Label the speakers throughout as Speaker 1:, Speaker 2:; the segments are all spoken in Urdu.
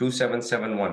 Speaker 1: 2771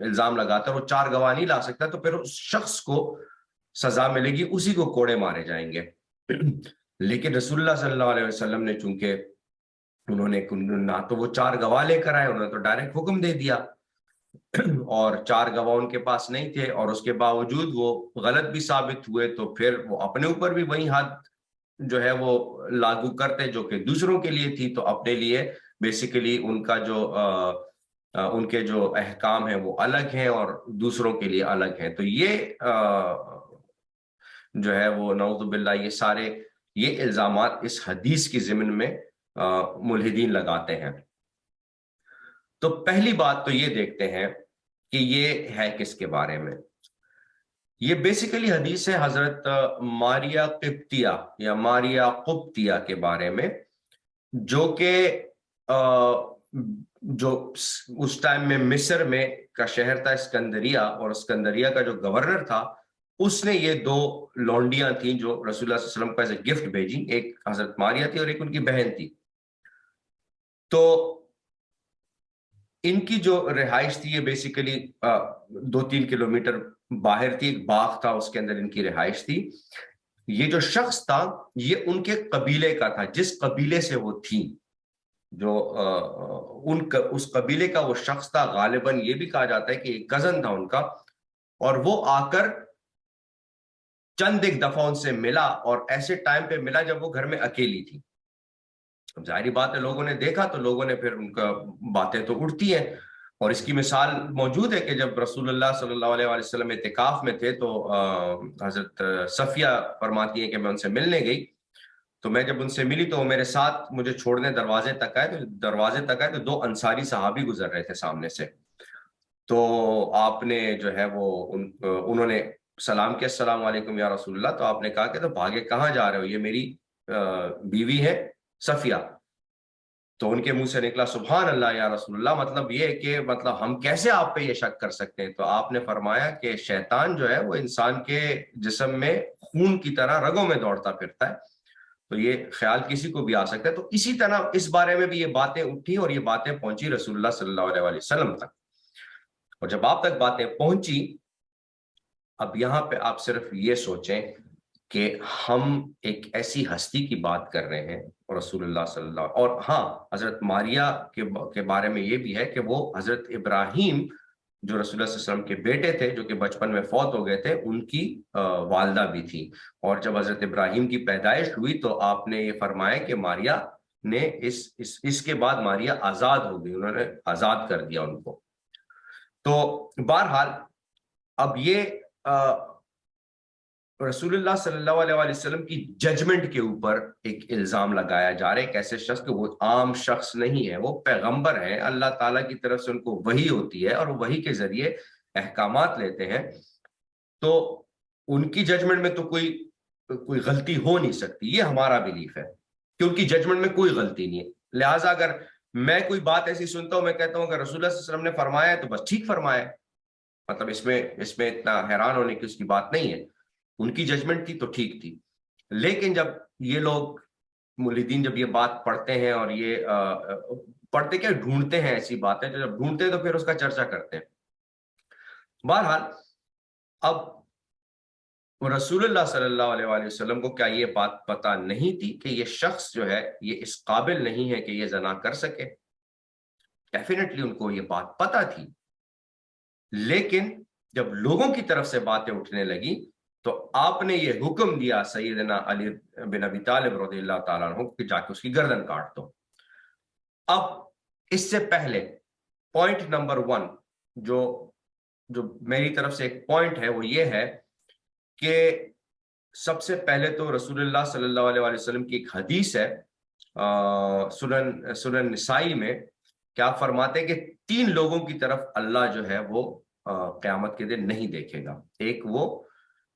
Speaker 1: الزام لگاتا ہے وہ 4 گواہ نہیں لا سکتا، تو پھر اس شخص کو سزا ملے گی، اسی کو کوڑے مارے جائیں گے۔ لیکن رسول اللہ صلی اللہ علیہ وسلم نے چونکہ انہوں نے نہ تو وہ 4 گواہ لے کر آئے، انہوں نے تو ڈائریکٹ حکم دے دیا، اور 4 گواہ ان کے پاس نہیں تھے، اور اس کے باوجود وہ غلط بھی ثابت ہوئے، تو پھر وہ اپنے اوپر بھی وہی حد جو ہے وہ لاگو کرتے جو کہ دوسروں کے لیے تھی، تو اپنے لیے بیسیکلی ان کا جو ان کے جو احکام ہیں وہ الگ ہیں اور دوسروں کے لیے الگ ہیں۔ تو یہ جو ہے وہ نعوذ باللہ یہ الزامات اس حدیث کی ضمن میں ملحدین لگاتے ہیں۔ تو پہلی بات تو یہ دیکھتے ہیں کہ یہ ہے کس کے بارے میں۔ یہ بیسیکلی حدیث ہے حضرت ماریہ قبطیہ یا ماریہ قبطیہ کے بارے میں، جو کہ جو اس ٹائم میں مصر میں کا شہر تھا اسکندریہ، اور اسکندریہ کا جو گورنر تھا اس نے یہ 2 لونڈیاں تھیں جو رسول اللہ صلی اللہ علیہ وسلم کو ایز اے گفٹ بھیجی، ایک حضرت ماریہ تھی اور ایک ان کی بہن تھی۔ تو ان کی جو رہائش تھی یہ بیسیکلی 2-3 کلومیٹر باہر تھی، ایک باغ تھا اس کے اندر ان کی رہائش تھی۔ یہ جو شخص تھا یہ ان کے قبیلے کا تھا، جس قبیلے سے وہ تھی، جو اس قبیلے کا وہ شخص تھا، غالباً یہ بھی کہا جاتا ہے کہ ایک کزن تھا ان کا، اور وہ آ کر چند ایک دفعہ ان سے ملا، اور ایسے ٹائم پہ ملا جب وہ گھر میں اکیلی تھی۔ اب ظاہری بات ہے لوگوں نے دیکھا تو لوگوں نے پھر ان کا باتیں تو اٹھتی ہیں، اور اس کی مثال موجود ہے کہ جب رسول اللہ صلی اللہ علیہ وسلم اعتکاف میں تھے تو حضرت صفیہ فرماتی ہیں کہ میں ان سے ملنے گئی، تو میں جب ان سے ملی تو وہ میرے ساتھ مجھے چھوڑنے دروازے تک آئے تو 2 انصاری صحابی گزر رہے تھے سامنے سے، تو آپ نے جو ہے وہ انہوں نے سلام کیا، السلام علیکم یا رسول اللہ، تو آپ نے کہا کہ تو بھاگے کہاں جا رہے ہو، یہ میری بیوی ہے صفیہ۔ تو ان کے منہ سے نکلا سبحان اللہ یا رسول اللہ، مطلب یہ کہ مطلب ہم کیسے آپ پہ یہ شک کر سکتے ہیں؟ تو آپ نے فرمایا کہ شیطان جو ہے وہ انسان کے جسم میں خون کی طرح رگوں میں دوڑتا پھرتا ہے، تو یہ خیال کسی کو بھی آ سکتا ہے۔ تو اسی طرح اس بارے میں بھی یہ باتیں اٹھی اور یہ باتیں پہنچی رسول اللہ صلی اللہ علیہ وسلم تک، اور جب آپ تک باتیں پہنچی، اب یہاں پہ آپ صرف یہ سوچیں کہ ہم ایک ایسی ہستی کی بات کر رہے ہیں رسول اللہ صلی اللہ علیہ، اور ہاں حضرت ماریہ کے بارے میں یہ بھی ہے کہ وہ حضرت ابراہیم جو رسول اللہ صلی اللہ علیہ وسلم کے بیٹے تھے جو کہ بچپن میں فوت ہو گئے تھے، ان کی والدہ بھی تھی، اور جب حضرت ابراہیم کی پیدائش ہوئی تو آپ نے یہ فرمایا کہ ماریہ نے اس کے بعد ماریہ آزاد ہو گئی، انہوں نے آزاد کر دیا ان کو۔ تو بہرحال اب یہ رسول اللہ صلی اللہ علیہ وسلم کی ججمنٹ کے اوپر ایک الزام لگایا جا رہا ہے، ایک ایسے شخص کہ وہ عام شخص نہیں ہے، وہ پیغمبر ہیں، اللہ تعالیٰ کی طرف سے ان کو وحی ہوتی ہے اور وحی کے ذریعے احکامات لیتے ہیں، تو ان کی ججمنٹ میں تو کوئی غلطی ہو نہیں سکتی، یہ ہمارا بلیف ہے کہ ان کی ججمنٹ میں کوئی غلطی نہیں ہے۔ لہٰذا اگر میں کوئی بات ایسی سنتا ہوں، میں کہتا ہوں کہ رسول اللہ صلی اللہ علیہ وسلم نے فرمایا ہے تو بس ٹھیک فرمایا ہے، مطلب اس میں اتنا حیران ہونے کی اس کی بات نہیں ہے، ان کی ججمنٹ تھی تو ٹھیک تھی۔ لیکن جب یہ لوگ ملحدین جب یہ بات پڑھتے ہیں، اور یہ پڑھتے کیا ڈھونڈتے ہیں ایسی باتیں، جو جب ڈھونڈتے ہیں تو پھر اس کا چرچا کرتے ہیں۔ بہرحال اب رسول اللہ صلی اللہ علیہ وآلہ وسلم کو کیا یہ بات پتہ نہیں تھی کہ یہ شخص جو ہے یہ اس قابل نہیں ہے کہ یہ زنا کر سکے؟ ڈیفینیٹلی ان کو یہ بات پتہ تھی، لیکن جب لوگوں کی طرف سے باتیں اٹھنے لگی تو آپ نے یہ حکم دیا سیدنا علی بن ابی طالب رضی اللہ تعالیٰ عنہ کہ جا کے اس کی گردن کاٹ دو۔ اب اس سے پہلے پوائنٹ نمبر 1 جو میری طرف سے ایک پوائنٹ ہے وہ یہ ہے کہ سب سے پہلے تو رسول اللہ صلی اللہ علیہ وسلم کی ایک حدیث ہے سنن نسائی میں، کیا فرماتے ہیں کہ 3 لوگوں کی طرف اللہ جو ہے وہ قیامت کے دن نہیں دیکھے گا۔ ایک وہ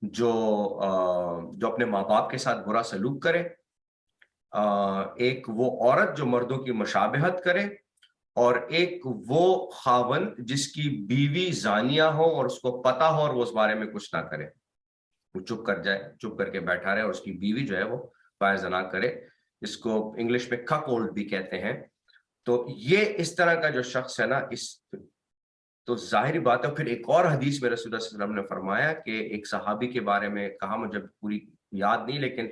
Speaker 1: جو اپنے ماں باپ کے ساتھ برا سلوک کرے، ایک وہ عورت جو مردوں کی مشابہت کرے، اور ایک وہ خاوند جس کی بیوی زانیہ ہو اور اس کو پتہ ہو اور وہ اس بارے میں کچھ نہ کرے، وہ چپ کر جائے، چپ کر کے بیٹھا رہے، اور اس کی بیوی جو ہے وہ پائے زنا کرے، اس کو انگلش میں کک ہولڈ بھی کہتے ہیں۔ تو یہ اس طرح کا جو شخص ہے نا، تو ظاہری بات ہے. پھر ایک اور حدیث میں رسول اللہ صلی اللہ علیہ وسلم نے فرمایا کہ ایک صحابی کے بارے میں کہا, مجھے پوری یاد نہیں, لیکن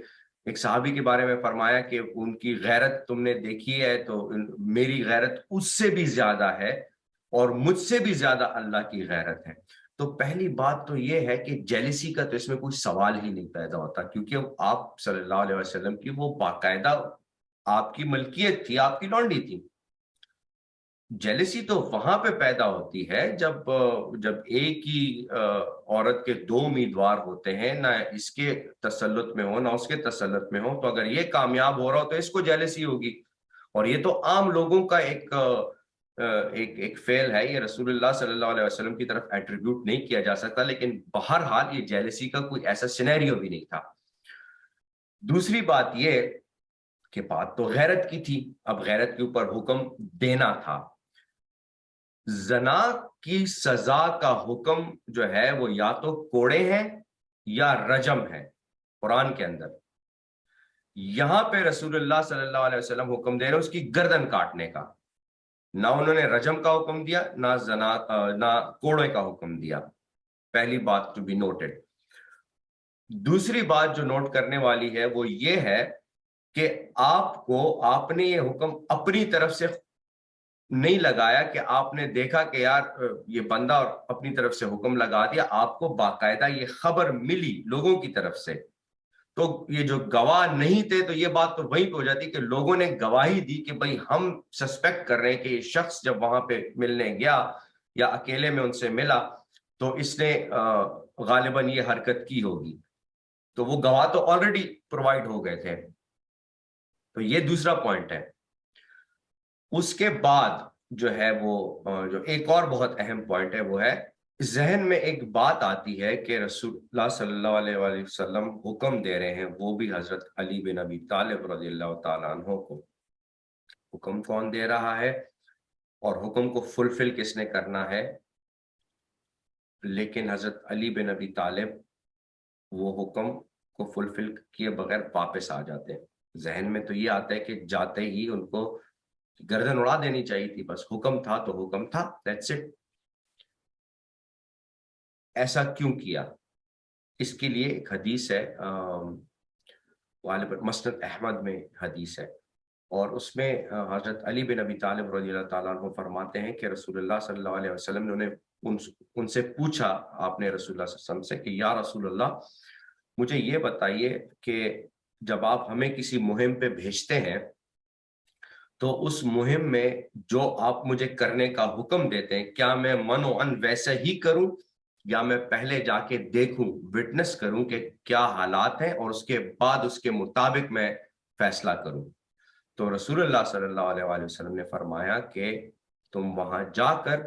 Speaker 1: ایک صحابی کے بارے میں فرمایا کہ ان کی غیرت تم نے دیکھی ہے تو میری غیرت اس سے بھی زیادہ ہے اور مجھ سے بھی زیادہ اللہ کی غیرت ہے. تو پہلی بات تو یہ ہے کہ جیلسی کا تو اس میں کوئی سوال ہی نہیں پیدا ہوتا, کیونکہ آپ صلی اللہ علیہ وسلم کی وہ باقاعدہ آپ کی ملکیت تھی, آپ کی لونڈی تھی. جیلسی تو وہاں پہ پیدا ہوتی ہے جب ایک ہی عورت کے دو امیدوار ہوتے ہیں, نہ اس کے تسلط میں ہو نہ اس کے تسلط میں ہو, تو اگر یہ کامیاب ہو رہا ہو تو اس کو جیلسی ہوگی. اور یہ تو عام لوگوں کا ایک فعل ہے, یہ رسول اللہ صلی اللہ علیہ وسلم کی طرف ایٹریبیوٹ نہیں کیا جا سکتا, لیکن بہرحال یہ جیلسی کا کوئی ایسا سینیریو بھی نہیں تھا. دوسری بات یہ کہ بات تو غیرت کی تھی, اب غیرت کے اوپر حکم دینا تھا. زنا کی سزا کا حکم جو ہے وہ یا تو کوڑے ہیں یا رجم ہے قرآن کے اندر. یہاں پہ رسول اللہ صلی اللہ علیہ وسلم حکم دے رہے اس کی گردن کاٹنے کا. نہ انہوں نے رجم کا حکم دیا, نہ کوڑے کا حکم دیا. پہلی بات ٹو بی نوٹڈ. دوسری بات جو نوٹ کرنے والی ہے وہ یہ ہے کہ آپ نے یہ حکم اپنی طرف سے نہیں لگایا کہ آپ نے دیکھا کہ یار یہ بندہ اور اپنی طرف سے حکم لگا دیا. آپ کو باقاعدہ یہ خبر ملی لوگوں کی طرف سے. تو یہ جو گواہ نہیں تھے تو یہ بات تو وہیں پہ ہو جاتی کہ لوگوں نے گواہی دی کہ بھائی ہم سسپیکٹ کر رہے ہیں کہ یہ شخص جب وہاں پہ ملنے گیا یا اکیلے میں ان سے ملا تو اس نے غالباً یہ حرکت کی ہوگی. تو وہ گواہ تو آلریڈی پرووائڈ ہو گئے تھے. تو یہ دوسرا پوائنٹ ہے. اس کے بعد جو ہے وہ جو ایک اور بہت اہم پوائنٹ ہے وہ ہے, ذہن میں ایک بات آتی ہے کہ رسول اللہ صلی اللہ علیہ وآلہ وسلم حکم دے رہے ہیں, وہ بھی حضرت علی بن ابی طالب رضی اللہ تعالیٰ عنہ کو. حکم کون دے رہا ہے اور حکم کو فلفل کس نے کرنا ہے؟ لیکن حضرت علی بن ابی طالب وہ حکم کو فلفل کیے بغیر واپس آ جاتے ہیں. ذہن میں تو یہ آتا ہے کہ جاتے ہی ان کو گردن اڑا دینی چاہیے تھی, بس حکم تھا تو حکم تھا, دیٹس اٹ. ایسا کیوں کیا؟ اس کے لیے ایک حدیث ہے, مسند احمد میں حدیث ہے, اور اس میں حضرت علی بن ابی طالب رضی اللہ تعالیٰ عنہ فرماتے ہیں کہ رسول اللہ صلی اللہ علیہ وسلم نے ان سے پوچھا, آپ نے رسول اللہ صلی اللہ علیہ وسلم سے کہ یا رسول اللہ مجھے یہ بتائیے کہ جب آپ ہمیں کسی مہم پہ بھیجتے ہیں تو اس مہم میں جو آپ مجھے کرنے کا حکم دیتے ہیں کیا میں من و عن ویسے ہی کروں یا میں پہلے جا کے دیکھوں, وٹنس کروں کہ کیا حالات ہیں اور اس کے بعد اس کے مطابق میں فیصلہ کروں؟ تو رسول اللہ صلی اللہ علیہ وآلہ وسلم نے فرمایا کہ تم وہاں جا کر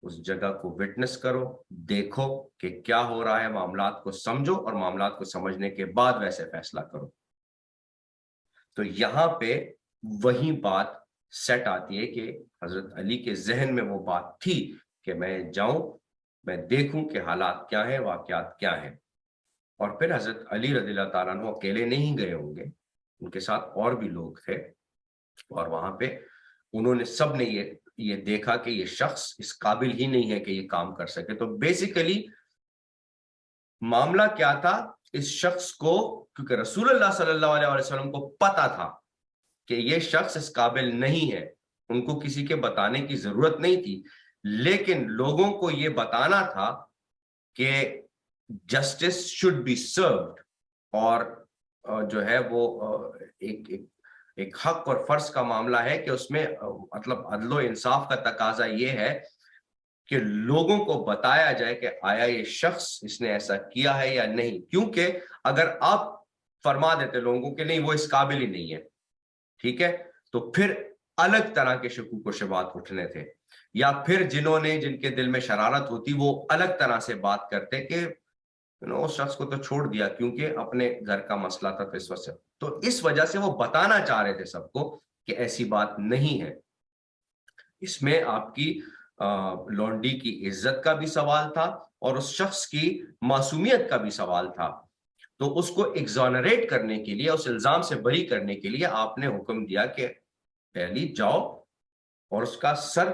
Speaker 1: اس جگہ کو وٹنس کرو, دیکھو کہ کیا ہو رہا ہے, معاملات کو سمجھو اور معاملات کو سمجھنے کے بعد ویسے فیصلہ کرو. تو یہاں پہ وہی بات سیٹ آتی ہے کہ حضرت علی کے ذہن میں وہ بات تھی کہ میں جاؤں, میں دیکھوں کہ حالات کیا ہیں, واقعات کیا ہیں. اور پھر حضرت علی رضی اللہ تعالیٰ عنہ اکیلے نہیں گئے ہوں گے, ان کے ساتھ اور بھی لوگ تھے, اور وہاں پہ انہوں نے سب نے یہ دیکھا کہ یہ شخص اس قابل ہی نہیں ہے کہ یہ کام کر سکے. تو بیسیکلی معاملہ کیا تھا, اس شخص کو, کیونکہ رسول اللہ صلی اللہ علیہ وسلم کو پتا تھا کہ یہ شخص اس قابل نہیں ہے, ان کو کسی کے بتانے کی ضرورت نہیں تھی, لیکن لوگوں کو یہ بتانا تھا کہ جسٹس شوڈ بی سروڈ, اور جو ہے وہ ایک حق اور فرض کا معاملہ ہے کہ اس میں مطلب عدل و انصاف کا تقاضا یہ ہے کہ لوگوں کو بتایا جائے کہ آیا یہ شخص اس نے ایسا کیا ہے یا نہیں. کیونکہ اگر آپ فرما دیتے لوگوں کے نہیں وہ اس قابل ہی نہیں ہے, ٹھیک ہے, تو پھر الگ طرح کے شکوک و شبہات اٹھنے تھے, یا پھر جن کے دل میں شرارت ہوتی وہ الگ طرح سے بات کرتے کہ اس شخص کو تو چھوڑ دیا کیونکہ اپنے گھر کا مسئلہ تھا تو اس وجہ سے. تو اس وجہ سے وہ بتانا چاہ رہے تھے سب کو کہ ایسی بات نہیں ہے. اس میں آپ کی لونڈی کی عزت کا بھی سوال تھا اور اس شخص کی معصومیت کا بھی سوال تھا. تو اس کو ایگزونریٹ کرنے کے لیے, اس الزام سے بری کرنے کے لیے آپ نے حکم دیا کہ پہلی جاؤ اور اس کا سر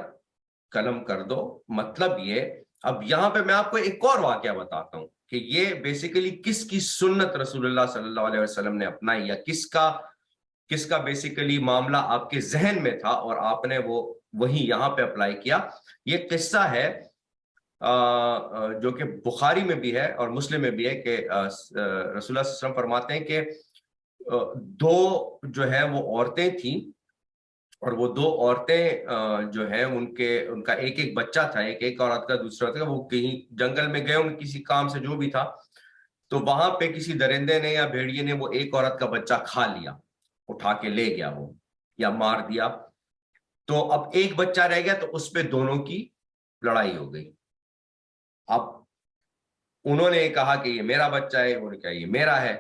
Speaker 1: قلم کر دو. مطلب یہ، اب یہاں پہ میں آپ کو ایک اور واقعہ بتاتا ہوں کہ یہ بیسیکلی کس کی سنت رسول اللہ صلی اللہ علیہ وسلم نے اپنائی، یا کس کا بیسیکلی معاملہ آپ کے ذہن میں تھا اور آپ نے وہی یہاں پہ اپلائی کیا. یہ قصہ ہے جو کہ بخاری میں بھی ہے اور مسلم میں بھی ہے کہ رسول اللہ صلی اللہ علیہ وسلم فرماتے ہیں کہ دو جو ہے وہ عورتیں تھیں، اور وہ دو عورتیں جو ہیں ان کا ایک ایک بچہ تھا، ایک عورت کا دوسرا تھا. وہ کہیں جنگل میں گئے ان کسی کام سے جو بھی تھا، تو وہاں پہ کسی درندے نے یا بھیڑیے نے وہ ایک عورت کا بچہ کھا لیا، اٹھا کے لے گیا وہ، یا مار دیا. تو اب ایک بچہ رہ گیا، تو اس پہ دونوں کی لڑائی ہو گئی. اب انہوں نے کہا کہ یہ میرا بچہ ہے، انہوں نے کہا یہ میرا ہے.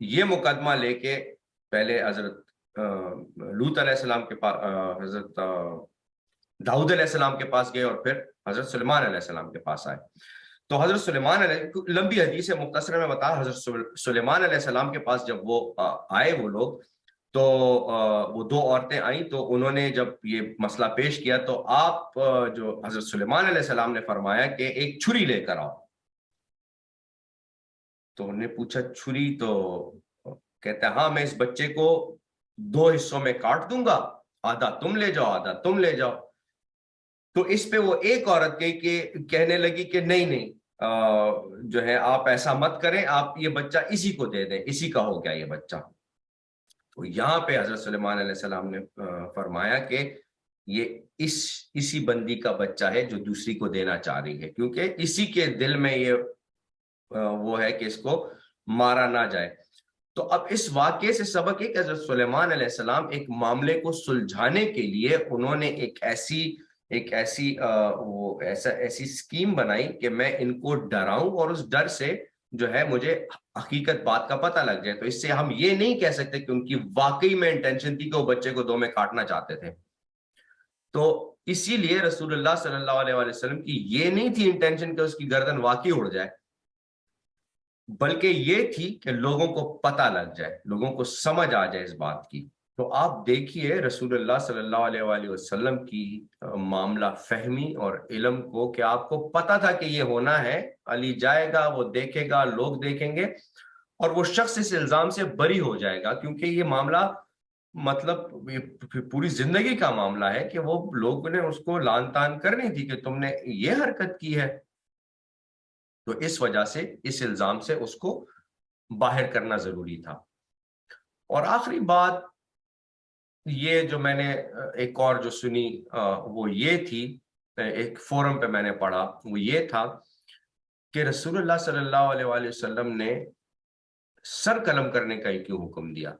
Speaker 1: یہ مقدمہ لے کے پہلے حضرت لوط علیہ السلام کے پاس، حضرت داؤد علیہ السلام کے پاس گئے، اور پھر حضرت سلیمان علیہ السلام کے پاس آئے. تو حضرت سلیمان علیہ، لمبی حدیث ہے، مختصر میں بتا، حضرت سلیمان علیہ السلام کے پاس جب وہ آئے وہ لوگ، تو وہ دو عورتیں آئیں، تو انہوں نے جب یہ مسئلہ پیش کیا، تو آپ جو حضرت سلیمان علیہ السلام نے فرمایا کہ ایک چھری لے کر آؤ. تو انہوں نے پوچھا چھری؟ تو کہتے ہیں ہاں میں اس بچے کو دو حصوں میں کاٹ دوں گا، آدھا تم لے جاؤ آدھا تم لے جاؤ. تو اس پہ وہ ایک عورت کہنے لگی کہ نہیں جو ہے آپ ایسا مت کریں، آپ یہ بچہ اسی کو دے دیں، اسی کا ہو گیا یہ بچہ. تو یہاں پہ حضرت سلیمان علیہ السلام نے فرمایا کہ یہ اسی بندی کا بچہ ہے جو دوسری کو دینا چاہ رہی ہے، کیونکہ اسی کے دل میں یہ وہ ہے کہ اس کو مارا نہ جائے. تو اب اس واقعے سے سبق ہے کہ حضرت سلیمان علیہ السلام ایک معاملے کو سلجھانے کے لیے انہوں نے ایسی اسکیم بنائی کہ میں ان کو ڈراؤں، اور اس ڈر سے جو ہے مجھے حقیقت بات کا پتہ لگ جائے. تو اس سے ہم یہ نہیں کہہ سکتے کہ ان کی واقعی میں انٹینشن تھی کہ وہ بچے کو دو میں کاٹنا چاہتے تھے. تو اسی لیے رسول اللہ صلی اللہ علیہ وسلم کی یہ نہیں تھی انٹینشن کہ اس کی گردن واقعی اڑ جائے، بلکہ یہ تھی کہ لوگوں کو پتہ لگ جائے، لوگوں کو سمجھ آ جائے اس بات کی. تو آپ دیکھیے رسول اللہ صلی اللہ علیہ وآلہ وسلم کی معاملہ فہمی اور علم کو، کہ آپ کو پتہ تھا کہ یہ ہونا ہے، علی جائے گا، وہ دیکھے گا، لوگ دیکھیں گے، اور وہ شخص اس الزام سے بری ہو جائے گا، کیونکہ یہ معاملہ مطلب یہ پوری زندگی کا معاملہ ہے کہ وہ لوگوں نے اس کو لان تان کرنی تھی کہ تم نے یہ حرکت کی ہے. تو اس وجہ سے اس الزام سے اس کو باہر کرنا ضروری تھا. اور آخری بات یہ جو میں نے ایک اور جو سنی وہ یہ تھی، ایک فورم پہ میں نے پڑھا، وہ یہ تھا کہ رسول اللہ صلی اللہ علیہ وآلہ وسلم نے سر قلم کرنے کا ہی کیوں حکم دیا؟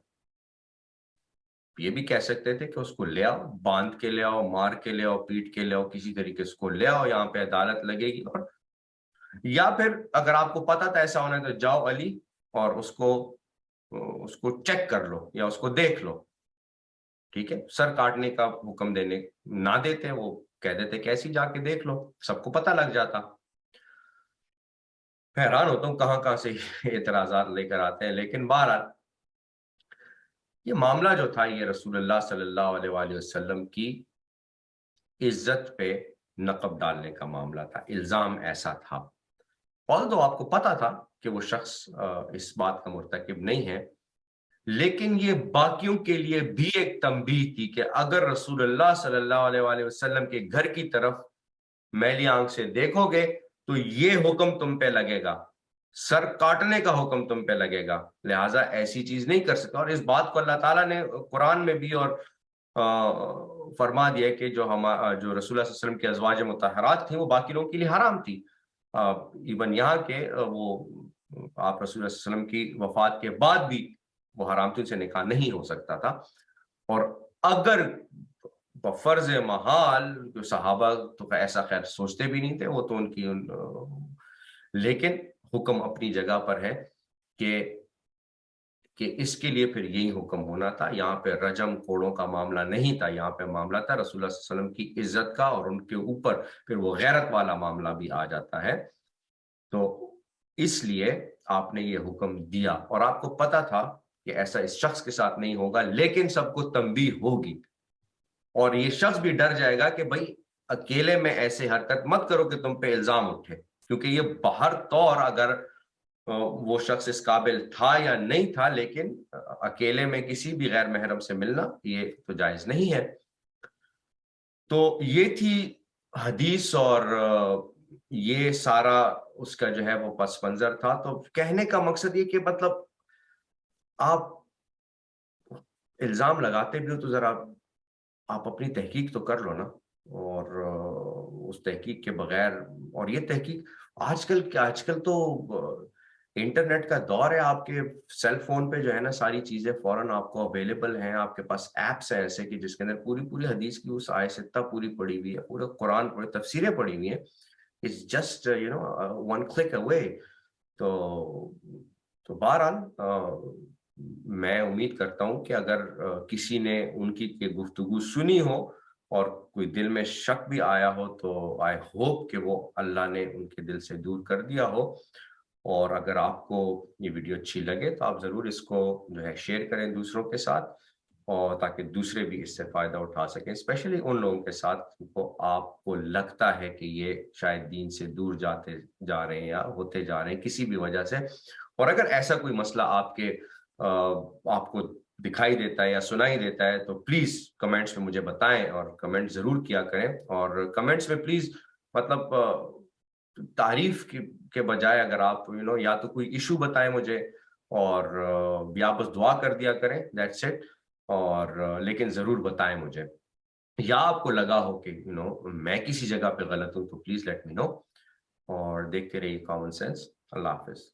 Speaker 1: یہ بھی کہہ سکتے تھے کہ اس کو لے آؤ، باندھ کے لے آؤ، مار کے لے آؤ، پیٹ کے لے آؤ، کسی طریقے سے اس کو لے آؤ، یہاں پہ عدالت لگے گی. اور یا پھر اگر آپ کو پتا تھا ایسا ہونا ہے تو جاؤ علی اور اس کو چیک کر لو یا اس کو دیکھ لو. ٹھیک ہے، سر کاٹنے کا حکم نہ دیتے، وہ کہہ دیتے کہ ایسی جا کے دیکھ لو، سب کو پتہ لگ جاتا. حیران ہوتا ہوں کہاں سے اعتراضات لے کر آتے ہیں. لیکن بہرحال یہ معاملہ جو تھا یہ رسول اللہ صلی اللہ علیہ وآلہ وسلم کی عزت پہ نقب ڈالنے کا معاملہ تھا، الزام ایسا تھا. although آپ کو پتا تھا کہ وہ شخص اس بات کا مرتکب نہیں ہے، لیکن یہ باقیوں کے لیے بھی ایک تنبیہ تھی کہ اگر رسول اللہ صلی اللہ علیہ وآلہ وسلم کے گھر کی طرف میلی آنکھ سے دیکھو گے تو یہ حکم تم پہ لگے گا، سر کاٹنے کا حکم تم پہ لگے گا، لہٰذا ایسی چیز نہیں کر سکتا. اور اس بات کو اللہ تعالیٰ نے قرآن میں بھی اور فرما دیا کہ جو رسول اللہ صلی اللہ علیہ وسلم کی ازواج مطہرات تھیں وہ باقی لوگوں کے لیے حرام تھی. ایون یہاں کے وہ آپ رسول اللہ صلی اللہ علیہ وسلم کی وفات کے بعد بھی وہ حرام تھی، ان سے نکاح نہیں ہو سکتا تھا. اور اگر بفرض محال صحابہ تو ایسا خیر سوچتے بھی نہیں تھے، وہ تو ان کی لیکن حکم اپنی جگہ پر ہے کہ اس کے لیے پھر یہی حکم ہونا تھا. یہاں پہ رجم کوڑوں کا معاملہ نہیں تھا، یہاں پہ معاملہ تھا رسول اللہ صلی اللہ علیہ وسلم کی عزت کا، اور ان کے اوپر پھر وہ غیرت والا معاملہ بھی آ جاتا ہے. تو اس لیے آپ نے یہ حکم دیا، اور آپ کو پتا تھا کہ ایسا اس شخص کے ساتھ نہیں ہوگا، لیکن سب کو تنبیہ ہوگی، اور یہ شخص بھی ڈر جائے گا کہ بھائی اکیلے میں ایسے حرکت مت کرو کہ تم پہ الزام اٹھے، کیونکہ یہ بہر طور اگر وہ شخص اس قابل تھا یا نہیں تھا، لیکن اکیلے میں کسی بھی غیر محرم سے ملنا یہ تو جائز نہیں ہے۔ تو یہ تھی حدیث، اور یہ سارا اس کا جو ہے وہ پس منظر تھا۔ تو کہنے کا مقصد یہ کہ مطلب آپ الزام لگاتے بھی ہو تو ذرا آپ اپنی تحقیق تو کر لو نا، اور اس تحقیق کے بغیر، اور یہ تحقیق آج کل تو انٹرنیٹ کا دور ہے، آپ کے سیل فون پہ جو ہے نا ساری چیزیں فوراً آپ کو اویلیبل ہیں، آپ کے پاس ایپس ہیں ایسے کہ جس کے اندر پوری حدیث کی اس آیت ستہ پوری پڑی ہوئی ہے، پورا قرآن پورے تفسیریں پڑی ہوئی ہیں، اٹس جسٹ ون کلک اوے۔ تو بہرحال میں امید کرتا ہوں کہ اگر کسی نے ان کی گفتگو سنی ہو اور کوئی دل میں شک بھی آیا ہو، تو آئی ہوپ کہ وہ اللہ نے ان کے دل سے دور کر دیا ہو۔ اور اگر آپ کو یہ ویڈیو اچھی لگے تو آپ ضرور اس کو جو ہے شیئر کریں دوسروں کے ساتھ، اور تاکہ دوسرے بھی اس سے فائدہ اٹھا سکیں، اسپیشلی ان لوگوں کے ساتھ کو آپ کو لگتا ہے کہ یہ شاید دین سے دور جاتے جا رہے ہیں یا ہوتے جا رہے ہیں کسی بھی وجہ سے۔ اور اگر ایسا کوئی مسئلہ آپ کو دکھائی دیتا ہے یا سنائی دیتا ہے تو پلیز کمنٹس میں مجھے بتائیں، اور کمنٹ ضرور کیا کریں، اور کمنٹس میں پلیز مطلب تعریف کے بجائے اگر آپ یا تو کوئی ایشو بتائیں مجھے، اور یا بس دعا کر دیا کریں، دیٹس اٹ۔ اور لیکن ضرور بتائیں مجھے، یا آپ کو لگا ہو کہ میں کسی جگہ پہ غلط ہوں تو پلیز لیٹ می نو۔ اور دیکھتے رہیے کامن سینس۔ اللہ حافظ۔